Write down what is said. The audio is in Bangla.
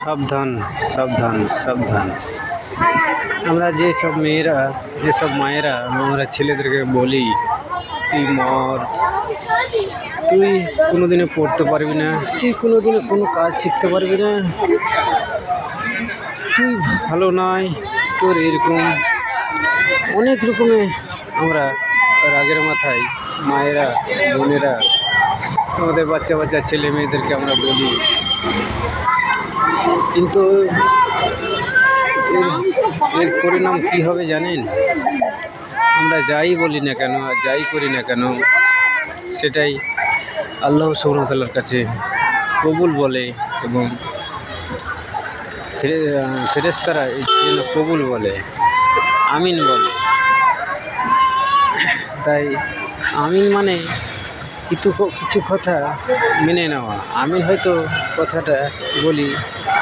সাবধান, সাবধান, সাবধান। আমরা যেসব মায়েরা আমরা ছেলেদেরকে বলি, তুই মর, তুই কোনোদিনও পড়তে পারবি না, তুই কোনোদিনও কোনো কাজ শিখতে পারবি না, তুই ভালো নয়, তোর এরকম অনেক রকমে আমরা রাগের মাথায় মায়েরা, বোনেরা, আমাদের বাচ্চা বাচ্চা ছেলে মেয়েদেরকে আমরা বলি। কিন্তু এর পরিণাম কী হবে জানেন? আমরা যাই বলি না কেন আর যাই করি না কেন, সেটাই আল্লাহ সুবহানাহু ওয়া তাআলার কাছে কবুল বলে এবং ফেরেশতারা এই জন্য কবুল বলে, আমিন বলে। তাই আমিন মানে কিছু কথা মেনে নেওয়া। আমি হয়তো কথাটা বলি